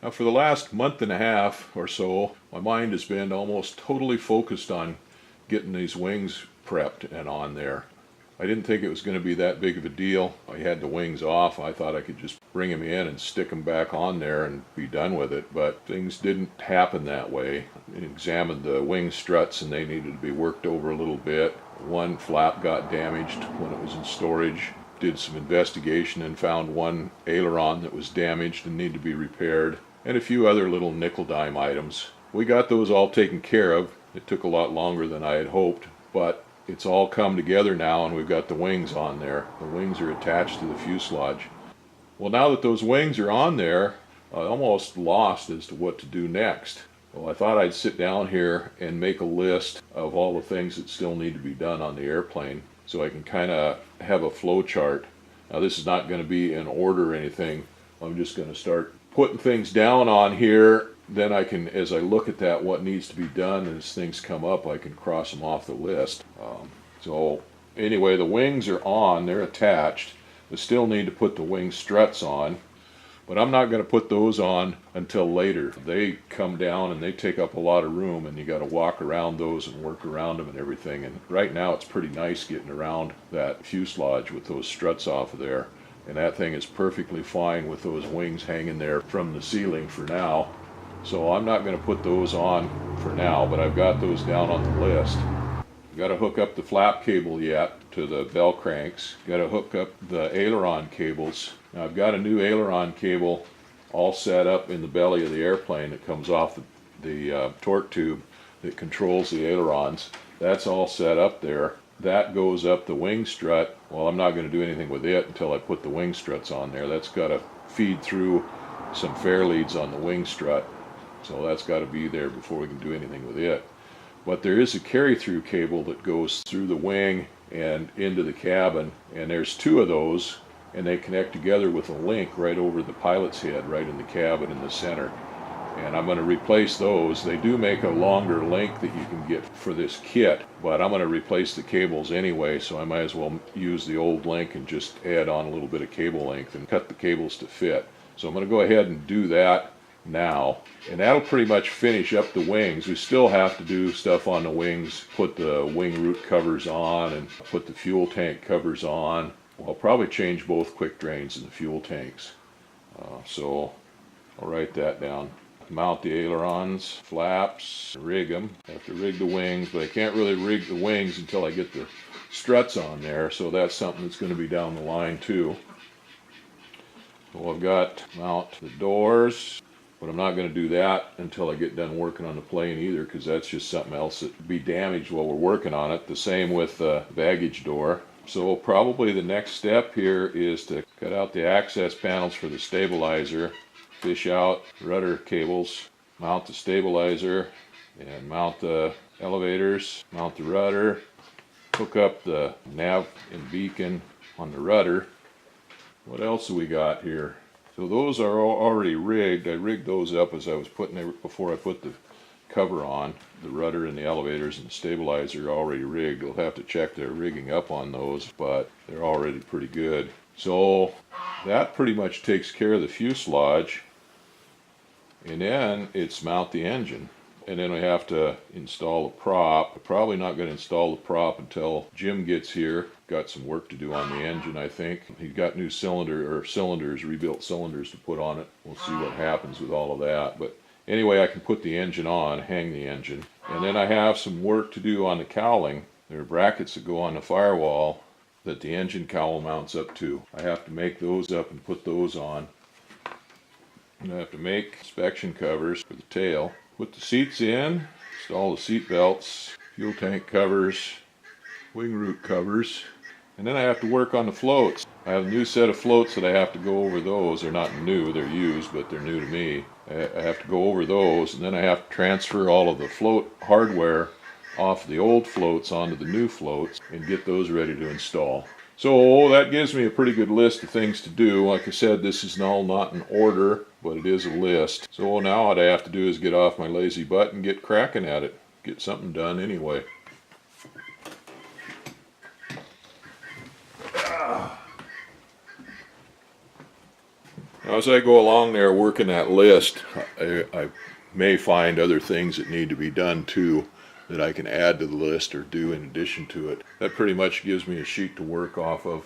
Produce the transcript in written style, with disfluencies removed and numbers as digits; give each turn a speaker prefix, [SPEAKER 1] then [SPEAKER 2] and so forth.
[SPEAKER 1] Now for the last month and a half or so, my mind has been almost totally focused on getting these wings prepped and on there. I didn't think it was going to be that big of a deal. I had the wings off. I thought I could just bring them in and stick them back on there and be done with it, but things didn't happen that way. I examined the wing struts and they needed to be worked over a little bit. One flap got damaged when it was in storage. Did some investigation and found one aileron that was damaged and needed to be repaired, and a few other little nickel-dime items. We got those all taken care of. It took a lot longer than I had hoped, but it's all come together now and we've got the wings on there. The wings are attached to the fuselage. Well, now that those wings are on there, I almost lost as to what to do next. Well, I thought I'd sit down here and make a list of all the things that still need to be done on the airplane so I can kind of have a flow chart. Now this is not going to be in order or anything. I'm just going to start putting things down on here. Then I can, as I look at that, what needs to be done, and as things come up, I can cross them off the list. So anyway, the wings are on, they're attached. I still need to put the wing struts on, but I'm not going to put those on until later. They come down and they take up a lot of room, and you got to walk around those and work around them and everything. And right now it's pretty nice getting around that fuselage with those struts off of there. And that thing is perfectly fine with those wings hanging there from the ceiling for now. So I'm not going to put those on for now, but I've got those down on the list. I've got to hook up the flap cable yet to the bell cranks. Got to hook up the aileron cables. Now I've got a new aileron cable all set up in the belly of the airplane that comes off the torque tube that controls the ailerons. That's all set up there. That goes up the wing strut. Well, I'm not going to do anything with it until I put the wing struts on there. That's got to feed through some fair leads on the wing strut. So that's got to be there before we can do anything with it. But there is a carry-through cable that goes through the wing and into the cabin, and there's two of those, and they connect together with a link right over the pilot's head, right in the cabin in the center. And I'm going to replace those. They do make a longer link that you can get for this kit, but I'm going to replace the cables anyway, so I might as well use the old link and just add on a little bit of cable length and cut the cables to fit. So I'm going to go ahead and do that now, and that'll pretty much finish up the wings. We still have to do stuff on the wings, put the wing root covers on and put the fuel tank covers on. I'll probably change both quick drains in the fuel tanks. So I'll write that down. Mount the ailerons, flaps, rig them. I have to rig the wings, but I can't really rig the wings until I get the struts on there, so that's something that's going to be down the line too. So I've got to mount the doors, but I'm not going to do that until I get done working on the plane either, because that's just something else that would be damaged while we're working on it. The same with the baggage door. So probably the next step here is to cut out the access panels for the stabilizer, fish out rudder cables, mount the stabilizer, and mount the elevators, mount the rudder, hook up the nav and beacon on the rudder. What else do we got here? So those are all already rigged. I rigged those up as I was before I put the cover on. The rudder and the elevators and the stabilizer are already rigged. We'll have to check their rigging up on those, but they're already pretty good. So that pretty much takes care of the fuselage. And then it's mount the engine. And then we have to install a prop. I'm probably not going to install the prop until Jim gets here. Got some work to do on the engine, I think. He's got new cylinders, rebuilt cylinders to put on it. We'll see what happens with all of that. But anyway, I can put the engine on, hang the engine. And then I have some work to do on the cowling. There are brackets that go on the firewall that the engine cowl mounts up to. I have to make those up and put those on. And I have to make inspection covers for the tail. Put the seats in, install the seat belts, fuel tank covers, wing root covers, and then I have to work on the floats. I have a new set of floats that I have to go over those. They're not new, they're used, but they're new to me. I have to go over those, and then I have to transfer all of the float hardware off the old floats onto the new floats and get those ready to install. So that gives me a pretty good list of things to do. Like I said, this is all not in order, but it is a list. So now what I have to do is get off my lazy butt and get cracking at it. Get something done anyway. Now, as I go along there working that list, I may find other things that need to be done too that I can add to the list or do in addition to it. That pretty much gives me a sheet to work off of.